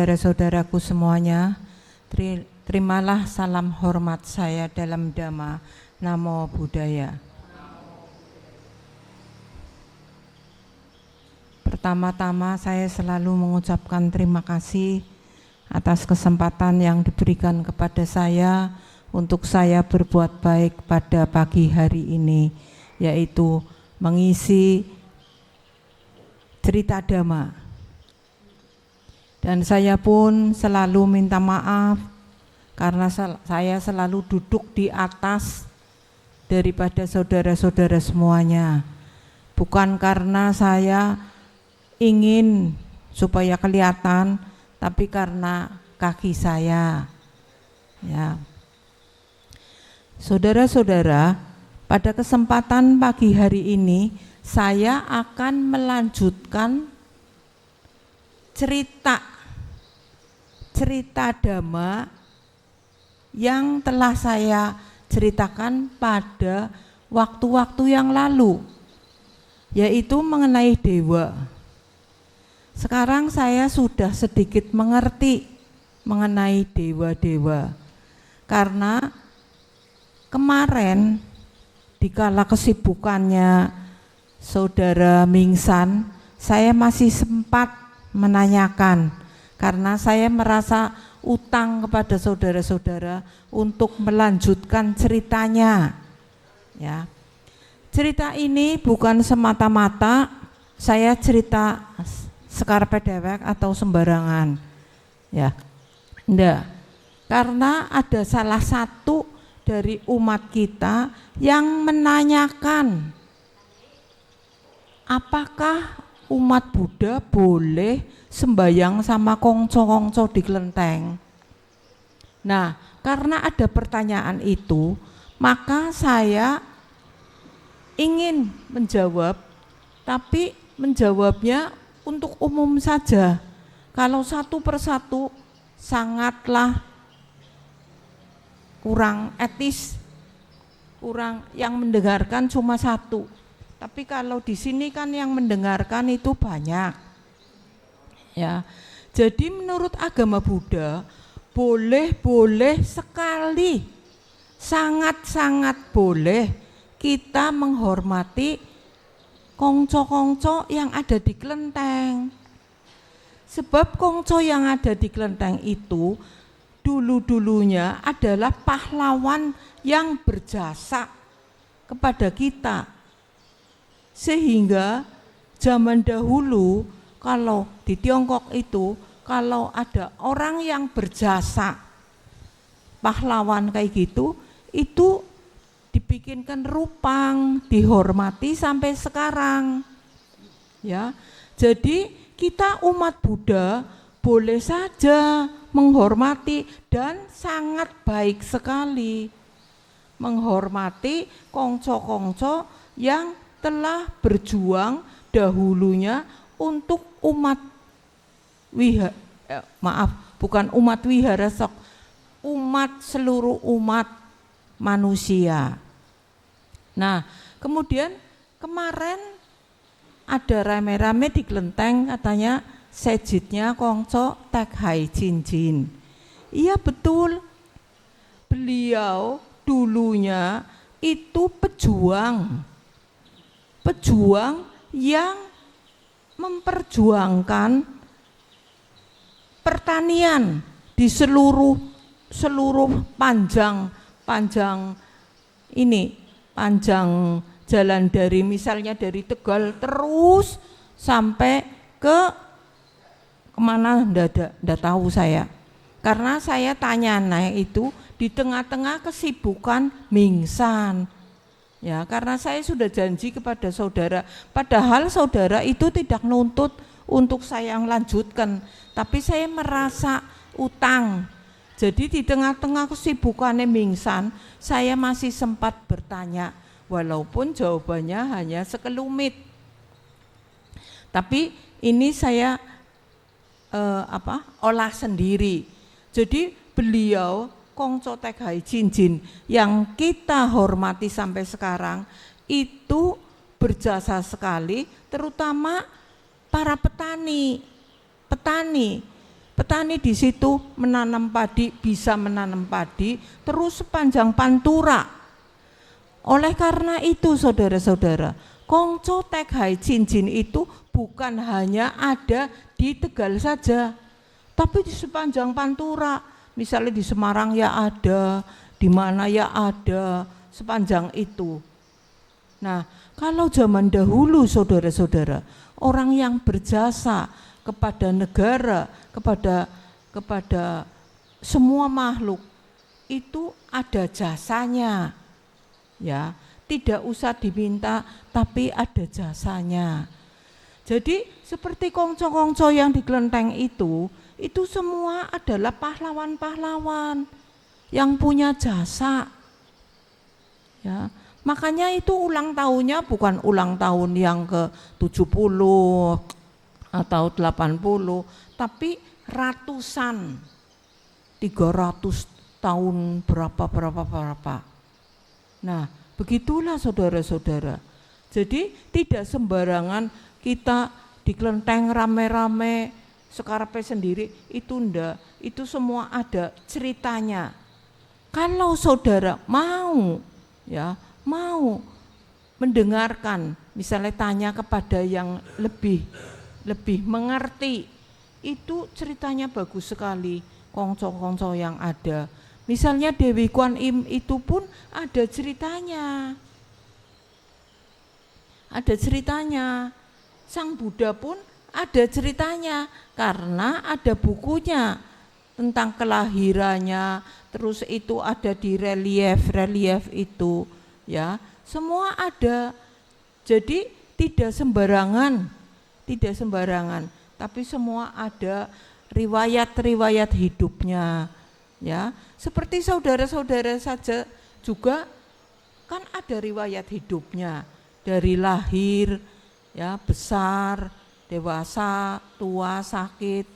Saudara-saudaraku semuanya, terimalah salam hormat saya dalam Dhamma. Namo Buddhaya. Pertama-tama saya selalu mengucapkan terima kasih atas kesempatan yang diberikan kepada saya untuk saya berbuat baik pada pagi hari ini, yaitu mengisi cerita Dhamma. Dan saya pun selalu minta maaf karena saya selalu duduk di atas daripada saudara-saudara semuanya. Bukan karena saya ingin supaya kelihatan, tapi karena kaki saya. Ya. Saudara-saudara, pada kesempatan pagi hari ini saya akan melanjutkan cerita Dhamma yang telah saya ceritakan pada waktu-waktu yang lalu, yaitu mengenai dewa. Sekarang saya sudah sedikit mengerti mengenai dewa-dewa, karena kemarin dikala kesibukannya Saudara Mingsan, saya masih sempat menanyakan karena saya merasa utang kepada saudara-saudara untuk melanjutkan ceritanya. Ya. Cerita ini bukan semata-mata saya cerita sekarpe dewek atau sembarangan. Ya. Enggak. Karena ada salah satu dari umat kita yang menanyakan, apakah umat Buddha boleh sembayang sama kongco-kongco di kelenteng? Nah, karena ada pertanyaan itu, maka saya ingin menjawab, tapi menjawabnya untuk umum saja. Kalau satu persatu sangatlah kurang etis, kurang, yang mendengarkan cuma satu. Tapi kalau di sini kan yang mendengarkan itu banyak. Ya, jadi menurut agama Buddha boleh sekali, sangat-sangat boleh kita menghormati kongco-kongco yang ada di kelenteng. Sebab kongco yang ada di kelenteng itu dulu-dulunya adalah pahlawan yang berjasa kepada kita. Sehingga zaman dahulu kalau di Tiongkok itu, kalau ada orang yang berjasa pahlawan kayak gitu, itu dibikinkan rupang, dihormati sampai sekarang. Ya. Jadi kita umat Buddha boleh saja menghormati dan sangat baik sekali menghormati kongco-kongco yang telah berjuang dahulunya untuk umat umat wihara sok, seluruh umat manusia. Nah, kemudian kemarin ada rame-rame di kelenteng katanya sejitnya kongco tek hai cincin. Iya betul, beliau dulunya itu pejuang yang memperjuangkan pertanian di seluruh panjang jalan, dari misalnya dari Tegal terus sampai ke kemana ndak tahu saya, karena saya tanya itu di tengah-tengah kesibukan Mingsan. Ya, karena saya sudah janji kepada saudara, padahal saudara itu tidak nuntut untuk saya lanjutkan, tapi saya merasa utang. Jadi di tengah-tengah kesibukannya Mingsan, saya masih sempat bertanya, walaupun jawabannya hanya sekelumit. Tapi ini saya olah sendiri. Jadi beliau Kongco Tek Hai Cincin yang kita hormati sampai sekarang itu berjasa sekali, terutama para petani Petani di situ menanam padi, bisa menanam padi terus sepanjang Pantura. Oleh karena itu saudara-saudara, Kongco Tek Hai Cincin itu bukan hanya ada di Tegal saja, tapi di sepanjang Pantura. Misalnya di Semarang ya ada, di mana ya ada, sepanjang itu. Nah, kalau zaman dahulu saudara-saudara, orang yang berjasa kepada negara, kepada semua makhluk itu ada jasanya, ya, tidak usah diminta tapi ada jasanya. Jadi seperti kongco-kongco yang di kelenteng itu semua adalah pahlawan-pahlawan yang punya jasa, ya. Makanya itu ulang tahunnya bukan ulang tahun yang ke-70 atau 80, tapi ratusan, 300 tahun berapa. Nah, begitulah saudara-saudara. Jadi tidak sembarangan kita di kelenteng rame-rame sekarepe sendiri, itu ndak, itu semua ada ceritanya. Kalau saudara mau, ya, mau mendengarkan, misalnya tanya kepada yang lebih mengerti, itu ceritanya bagus sekali, kongco-kongco yang ada. Misalnya Dewi Kuan Im itu pun ada ceritanya. Ada ceritanya. Sang Buddha pun ada ceritanya karena ada bukunya tentang kelahirannya, terus itu ada di relief itu, ya. Semua ada. Jadi tidak sembarangan, tapi semua ada riwayat hidupnya, ya. Seperti saudara-saudara saja juga kan ada riwayat hidupnya, dari lahir, ya, besar, dewasa, tua, sakit,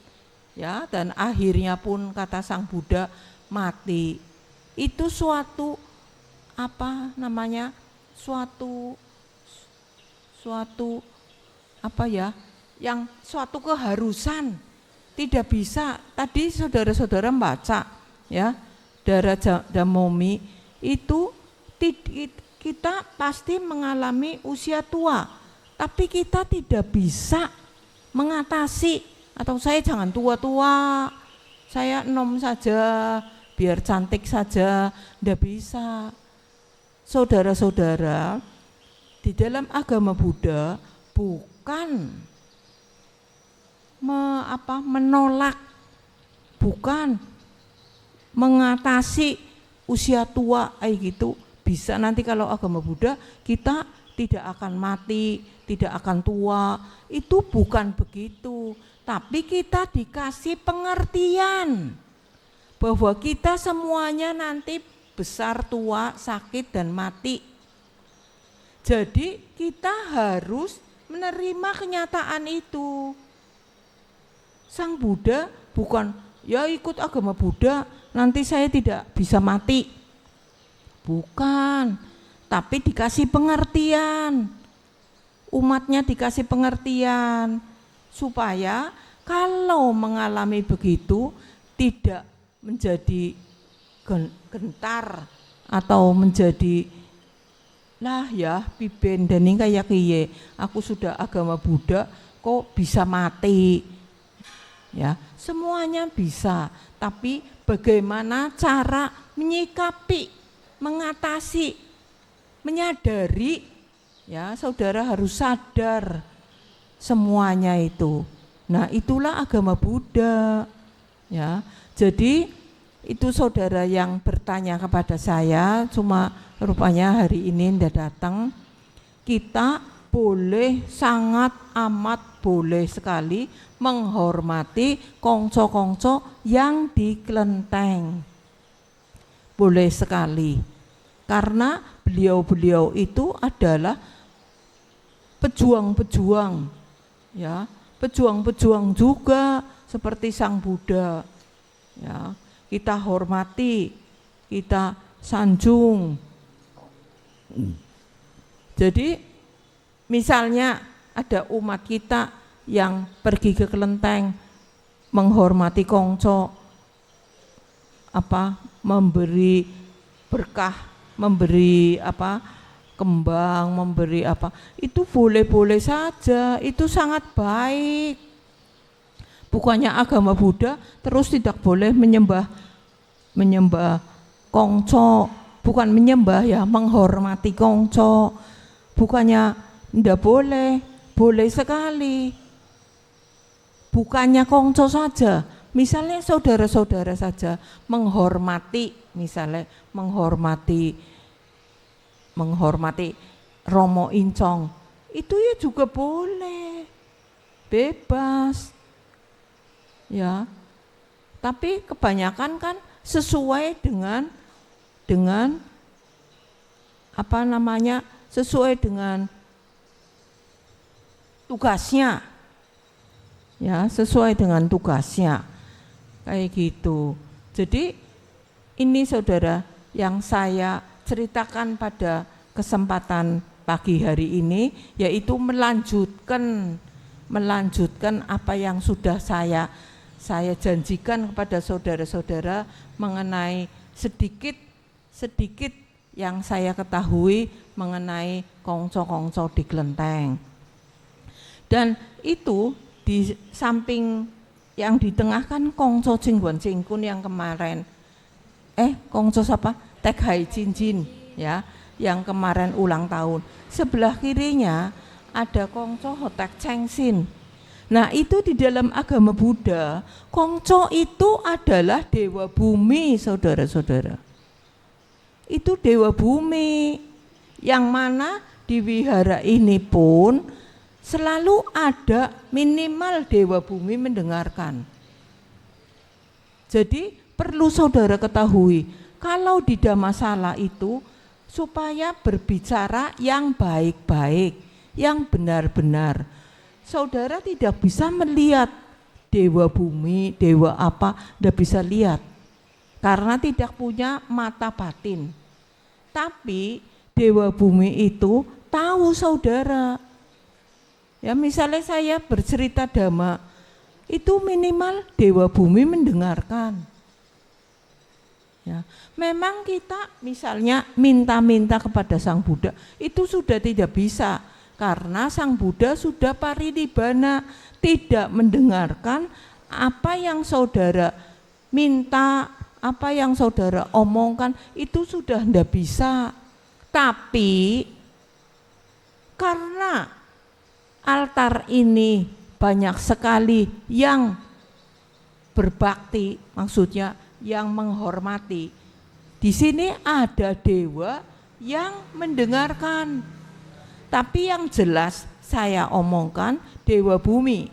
ya, dan akhirnya pun kata Sang Buddha mati. Itu suatu yang suatu keharusan. Tidak bisa. Tadi saudara-saudara membaca, ya, Dara Damomi itu kita pasti mengalami usia tua, tapi kita tidak bisa mengatasi, atau saya jangan tua-tua, saya enom saja, biar cantik saja, tidak bisa. Saudara-saudara, di dalam agama Buddha bukan menolak, bukan mengatasi usia tua gitu. Bisa nanti kalau agama Buddha kita tidak akan mati, tidak akan tua, itu bukan begitu. Tapi kita dikasih pengertian bahwa kita semuanya nanti besar, tua, sakit, dan mati. Jadi kita harus menerima kenyataan itu. Sang Buddha bukan, ya ikut agama Buddha, nanti saya tidak bisa mati. Bukan, tapi dikasih pengertian. Umatnya dikasih pengertian supaya kalau mengalami begitu tidak menjadi gentar atau menjadi lah ya piben dani kayak kiye, aku sudah agama Buddha kok bisa mati. Ya, semuanya bisa, tapi bagaimana cara menyikapi, mengatasi, menyadari, ya, saudara harus sadar semuanya itu. Nah, itulah agama Buddha, ya. Jadi itu saudara yang bertanya kepada saya, cuma rupanya hari ini tidak datang. Kita boleh, sangat amat boleh sekali menghormati kongco-kongco yang di kelenteng. Boleh sekali, karena beliau-beliau itu adalah pejuang-pejuang, ya, pejuang-pejuang juga seperti Sang Buddha, ya. Kita hormati, kita sanjung. Jadi misalnya ada umat kita yang pergi ke kelenteng menghormati kongco, memberi berkah, memberi kembang, memberi itu boleh-boleh saja, itu sangat baik. Bukannya agama Buddha terus tidak boleh menyembah kongco, bukan menyembah ya, menghormati kongco. Bukannya tidak boleh, boleh sekali. Bukannya kongco saja, misalnya saudara-saudara saja menghormati, misalnya menghormati Romo Incong, itu ya juga boleh, bebas, ya. Tapi kebanyakan kan sesuai dengan sesuai dengan tugasnya, ya, sesuai dengan tugasnya, kayak gitu. Jadi ini saudara yang saya ceritakan pada kesempatan pagi hari ini, yaitu melanjutkan apa yang sudah saya janjikan kepada saudara-saudara mengenai sedikit yang saya ketahui mengenai kongco-kongco di kelenteng. Dan itu di samping yang di tengah kan kongco Jingguan Cingkun yang kemarin, kongco siapa? Tek Hai Cincin, ya, yang kemarin ulang tahun. Sebelah kirinya ada kongco Hotek Chengsin. Nah, itu di dalam agama Buddha, kongco itu adalah dewa bumi, saudara-saudara. Itu dewa bumi, yang mana di wihara ini pun selalu ada minimal dewa bumi mendengarkan. Jadi perlu saudara ketahui, kalau di Dhammasala itu supaya berbicara yang baik-baik, yang benar-benar. Saudara tidak bisa melihat dewa bumi, dewa tidak bisa lihat. Karena tidak punya mata batin. Tapi dewa bumi itu tahu saudara. Ya, misalnya saya bercerita dhamma, itu minimal dewa bumi mendengarkan. Ya, memang kita misalnya minta-minta kepada Sang Buddha itu sudah tidak bisa, karena Sang Buddha sudah parinibbana, tidak mendengarkan apa yang saudara minta, apa yang saudara omongkan, itu sudah tidak bisa. Tapi karena altar ini banyak sekali yang berbakti, maksudnya yang menghormati. Di sini ada dewa yang mendengarkan. Tapi yang jelas saya omongkan dewa bumi.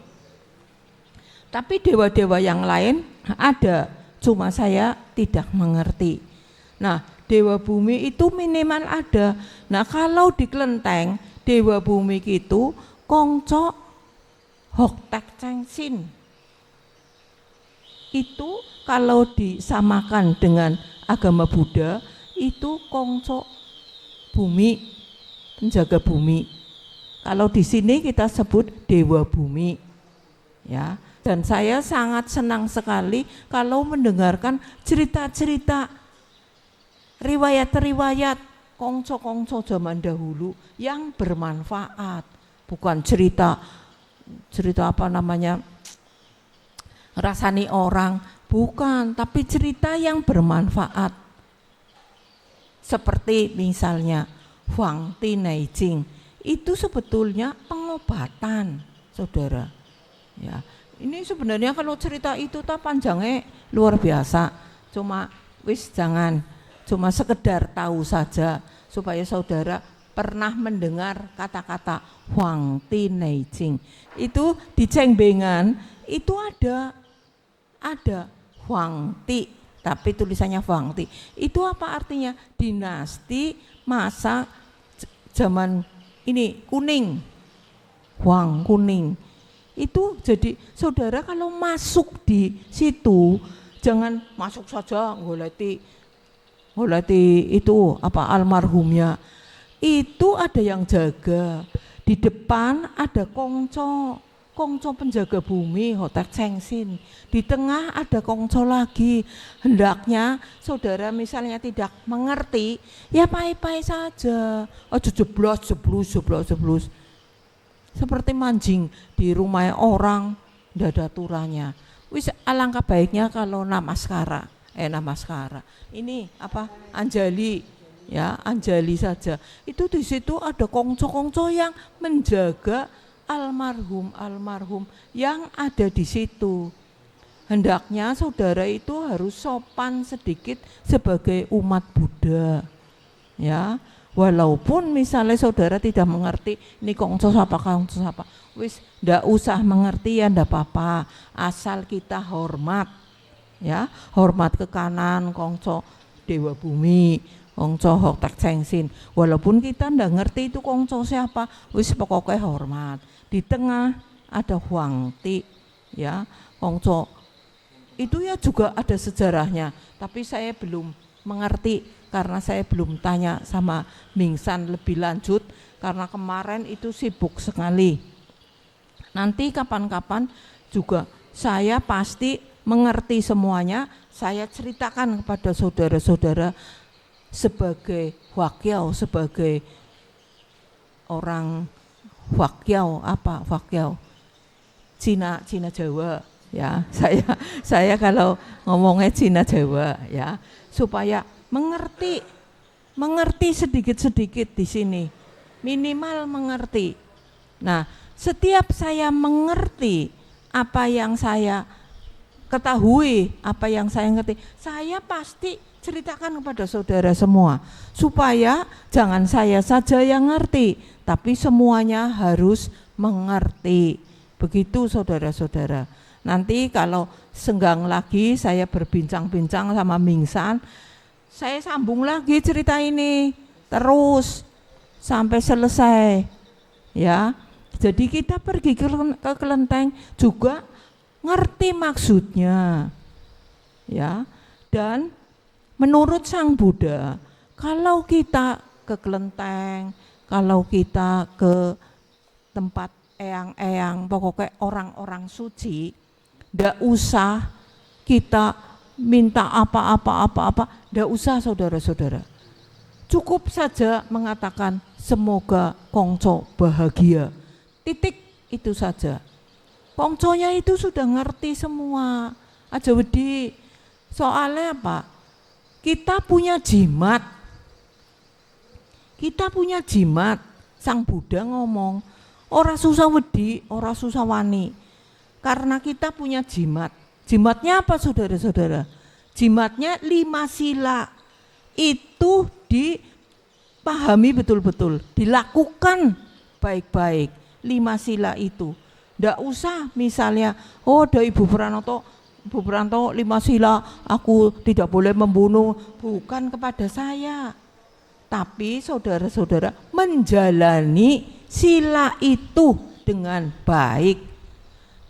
Tapi dewa-dewa yang lain ada, cuma saya tidak mengerti. Nah, dewa bumi itu minimal ada. Nah, kalau di kelenteng dewa bumi itu kongco Hotek Chengsin. Itu kalau disamakan dengan agama Buddha itu kongco bumi, penjaga bumi. Kalau di sini kita sebut dewa bumi, ya. Dan saya sangat senang sekali kalau mendengarkan cerita-cerita, riwayat-riwayat kongco-kongco zaman dahulu yang bermanfaat, bukan cerita rasani orang, bukan, tapi cerita yang bermanfaat. Seperti misalnya Huang Ti Nei Jing, itu sebetulnya pengobatan, saudara. Ya, ini sebenarnya kalau cerita itu panjangnya luar biasa. Cuma jangan cuma sekedar tahu saja, supaya saudara pernah mendengar kata-kata Huang Ti Nei Jing. Itu di Cengbengan itu ada Huang Ti, tapi tulisannya Huang Ti. Itu apa artinya? Dinasti masa zaman ini kuning, Huang kuning. Itu jadi saudara kalau masuk di situ jangan masuk saja ngoleti itu almarhumnya. Itu ada yang jaga. Di depan ada kongco kongco penjaga bumi Hotek Chengsin, di tengah ada kongco lagi. Hendaknya saudara misalnya tidak mengerti, ya pai-pai saja, aja jeblus seperti mancing di rumah orang, ndak ada aturannya. Wis alangkah baiknya kalau namaskara ini apa, Anjali, ya Anjali saja. Itu di situ ada kongco-kongco yang menjaga almarhum yang ada di situ. Hendaknya saudara itu harus sopan sedikit sebagai umat Buddha, ya. Walaupun misalnya saudara tidak mengerti ini kongco apa, wis ndak usah mengerti ya, ndak apa-apa, asal kita hormat, ya, hormat ke kanan kongco Dewa Bumi, kongco Hotek Chengsin. Walaupun kita ndak ngerti itu kongco siapa, wis pokoknya hormat. Di tengah ada Huang Ti, ya, kongco itu ya juga ada sejarahnya, tapi saya belum mengerti karena saya belum tanya sama Mingsan lebih lanjut karena kemarin itu sibuk sekali. Nanti kapan-kapan juga saya pasti mengerti semuanya, saya ceritakan kepada saudara-saudara sebagai wakyau, sebagai orang wakyau, apa wakyau? Cina Jawa, ya. Saya kalau ngomongnya Cina Jawa, ya, supaya mengerti sedikit-sedikit di sini, minimal mengerti. Nah, setiap saya mengerti apa yang saya ketahui, apa yang saya ngerti, saya pasti ceritakan kepada saudara semua, supaya jangan saya saja yang ngerti, tapi semuanya harus mengerti. Begitu saudara-saudara. Nanti kalau senggang lagi saya berbincang-bincang sama Mingsan, saya sambung lagi cerita ini terus sampai selesai, ya. Jadi kita pergi ke kelenteng juga ngerti maksudnya, ya. Dan menurut Sang Buddha, kalau kita ke kelenteng, kalau kita ke tempat eyang-eyang, pokoknya orang-orang suci, ndak usah kita minta apa-apa, ndak usah saudara-saudara. Cukup saja mengatakan semoga kongco bahagia. Titik, itu saja. Kongconya itu sudah ngerti semua. Aja wedi. Soalnya apa? Kita punya jimat. Sang Buddha ngomong, ora susah wedi, ora susah wani. Karena kita punya jimat. Jimatnya apa saudara-saudara? Jimatnya 5 sila. Itu dipahami betul-betul, dilakukan baik-baik 5 sila itu. Ndak usah misalnya, oh ada Ibu Pranoto 5 sila, aku tidak boleh membunuh. Bukan kepada saya, tapi saudara-saudara menjalani sila itu dengan baik,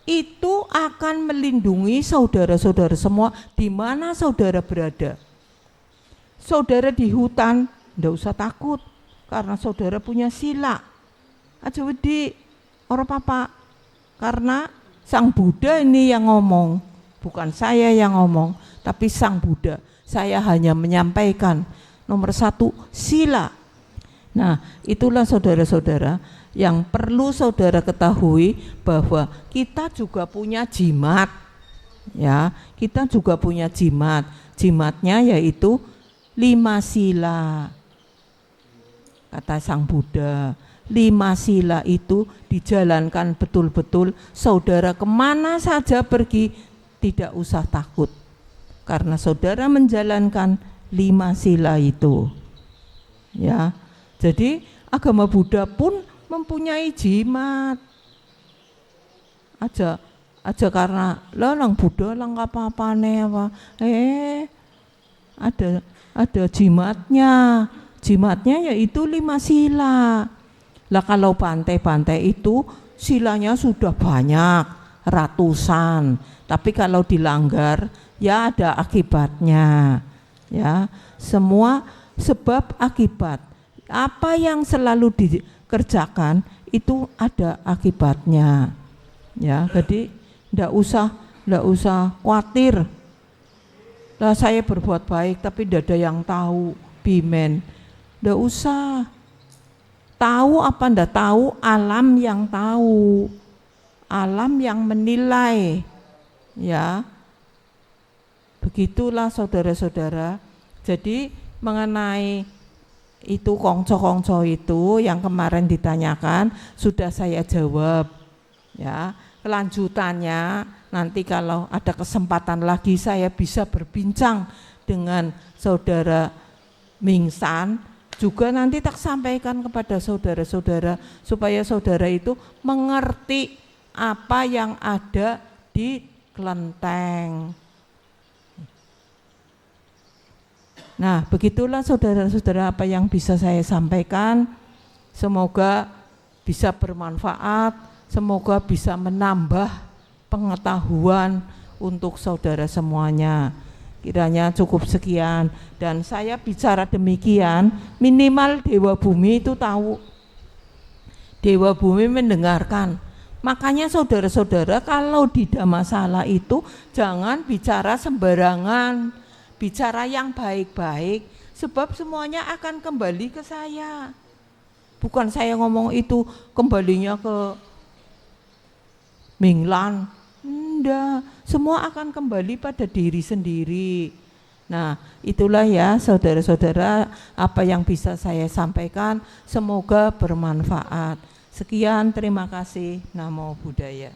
itu akan melindungi saudara-saudara semua di mana saudara berada. Saudara di hutan, ndak usah takut karena saudara punya sila. Aja wedi, ora apa-apa. Karena Sang Buddha ini yang ngomong, bukan saya yang ngomong, tapi Sang Buddha. Saya hanya menyampaikan nomor 1 sila. Nah, itulah saudara-saudara yang perlu saudara ketahui, bahwa kita juga punya jimat, ya, kita juga punya jimat. Jimatnya yaitu 5 sila. Kata Sang Buddha, 5 sila itu dijalankan betul-betul, saudara kemana saja pergi tidak usah takut, karena saudara menjalankan 5 sila itu, ya. Jadi agama Buddha pun mempunyai jimat. Aja karena lang Buddha lang apa-apane apa. Ada jimatnya. Jimatnya yaitu 5 sila. Lah kalau pantai-pantai itu silanya sudah banyak, ratusan. Tapi kalau dilanggar ya ada akibatnya. Ya, semua sebab akibat. Apa yang selalu dikerjakan itu ada akibatnya. Ya, jadi ndak usah khawatir. Lah saya berbuat baik tapi ndak ada yang tahu, bimen. Ndak usah. Tahu apa ndak tahu, alam yang tahu. Alam yang menilai. Ya. Begitulah saudara-saudara. Jadi mengenai itu kongco-kongco itu yang kemarin ditanyakan sudah saya jawab. Ya, kelanjutannya nanti kalau ada kesempatan lagi saya bisa berbincang dengan saudara Mingsan, juga nanti tak sampaikan kepada saudara-saudara supaya saudara itu mengerti apa yang ada di kelenteng. Nah, begitulah saudara-saudara apa yang bisa saya sampaikan. Semoga bisa bermanfaat, semoga bisa menambah pengetahuan untuk saudara semuanya. Kiranya cukup sekian, dan saya bicara demikian minimal Dewa Bumi itu tahu, Dewa Bumi mendengarkan. Makanya saudara-saudara kalau tidak masalah itu jangan bicara sembarangan, bicara yang baik-baik, sebab semuanya akan kembali ke saya. Bukan saya ngomong itu kembalinya ke Minglan, enggak, semua akan kembali pada diri sendiri. Nah, itulah ya saudara-saudara apa yang bisa saya sampaikan, semoga bermanfaat. Sekian, terima kasih. Namo Buddhaya.